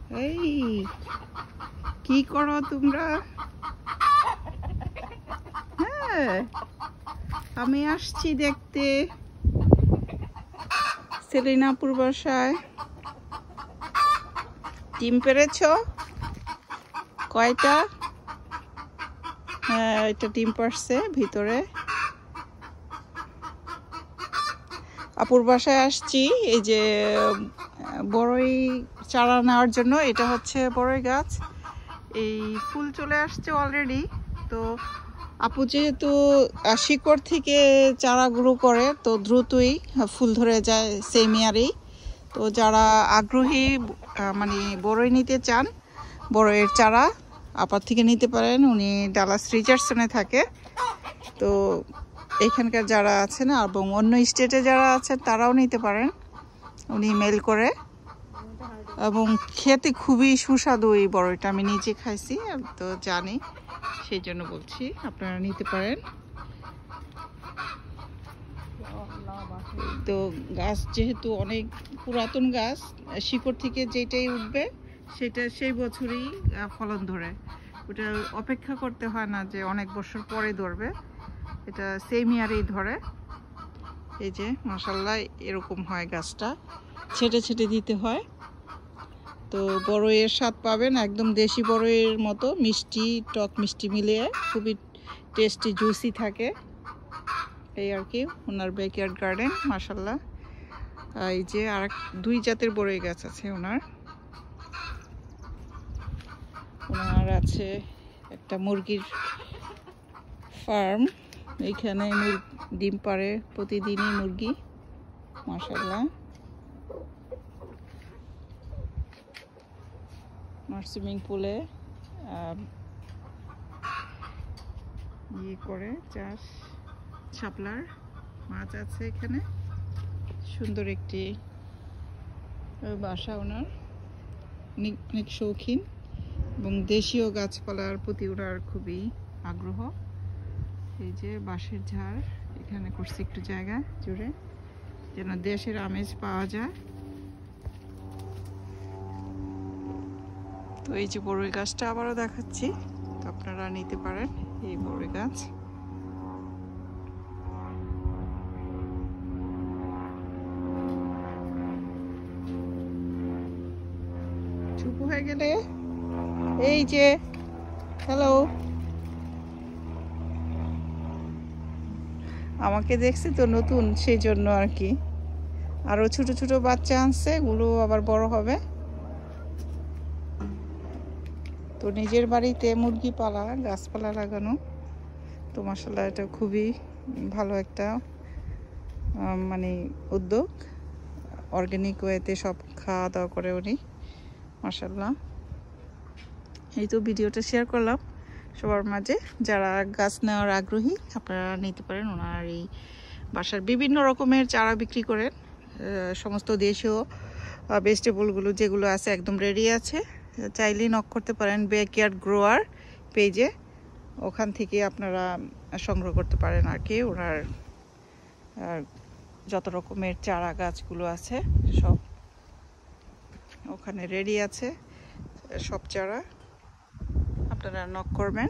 এই কি করো তোমরা? হ্যাঁ, আমি আসছি দেখতে সেলিনাপুর বাসায়। ডিম পেড়েছ কয়টা? হ্যাঁ, এটা ডিম পারছে ভিতরে। আপুর বাসায় আসছি এই যে বড়ই চারা নেওয়ার জন্য। এটা হচ্ছে বড়ই গাছ, এই ফুল চলে আসছে অলরেডি। তো আপু যেহেতু শিকড় থেকে চারা গ্রো করে তো দ্রুতই ফুল ধরে যায় সেম ইয়ারেই। তো যারা আগ্রহী মানে বড়ই নিতে চান, বড়ইয়ের চারা আপার থেকে নিতে পারেন। উনি ডালাস রিচার্ডসনে থাকে। তো এখানকার যারা আছেন এবং অন্য স্টেটে যারা আছেন তারাও নিতে পারেন, উনি মেল করে। এবং খেতে খুবই সুস্বাদু এই বড়ইটা, আমি নিজে খাইছি তো জানি, সেই জন্য বলছি আপনারা নিতে পারেন। তো গাছ যেহেতু অনেক পুরাতন গাছ, শিকড় থেকে যেটাই উঠবে সেটা সেই বছরই ফলন ধরে। ওটা অপেক্ষা করতে হয় না যে অনেক বছর পরে ধরবে, এটা সেম ইয়ারেই ধরে। এই যে মাশাআল্লাহ এরকম হয় গাছটা, ছেটে ছেটে দিতে হয়। তো বড়ইয়ের স্বাদ পাবেন একদম দেশি বড়ইয়ের মতো, মিষ্টি টক মিষ্টি মিলিয়ে খুবই টেস্টি জুসি থাকে। এই আর কি ওনার ব্যাকইয়ার্ড গার্ডেন মাশাআল্লাহ। এই যে আর দুই জাতের বড়ই গাছ আছে ওনার আছে একটা মুরগির ফার্ম, এইখানে ডিম পাড়ে প্রতিদিনই মুরগি মাশাআল্লাহ। সুইমিং পুলে ইয়ে করে চাষ, শাপলার মাছ আছে এখানে। সুন্দর একটি বাসা ওনার, অনেক শৌখিন এবং দেশীয় গাছপালার প্রতি ওনার খুবই আগ্রহ। এই যে বাঁশের ঝাড় এখানে করছে একটু জায়গা জুড়ে, যেন দেশের আমেজ পাওয়া যায়। তো এই যে বড়ই গাছটা আবারও দেখাচ্ছি, তো আপনারা নিতে পারেন এই বড়ই গাছ। চুপ হয়ে গেলে এই যে হ্যালো, আমাকে দেখছি তো নতুন, সেই জন্য আর কি। আরো ছোট ছোট বাচ্চা আনছে, এগুলো আবার বড় হবে। তো নিজের বাড়িতে মুরগি পালা, গাছপালা লাগানো, তো মাশাআল্লাহ এটা খুবই ভালো একটা মানে উদ্যোগ। অর্গানিক ওয়েতে সব খাওয়া দাওয়া করে উনি মাশাআল্লাহ। এই তো ভিডিওটা শেয়ার করলাম সবার মাঝে। যারা গাছ নেওয়ার আগ্রহী আপনারা নিতে পারেন। ওনার এই বাসার বিভিন্ন রকমের চারা বিক্রি করেন, সমস্ত দেশীয় ভেজিটেবলগুলো যেগুলো আছে একদম রেডি আছে। চাইলেই নক করতে পারেন ব্যাকইয়ার্ড গ্রোয়ার পেজে, ওখান থেকে আপনারা সংগ্রহ করতে পারেন আর কি। ওনার যত রকমের চারা গাছগুলো আছে সব ওখানে রেডি আছে, সব চারা আপনারা নক করবেন।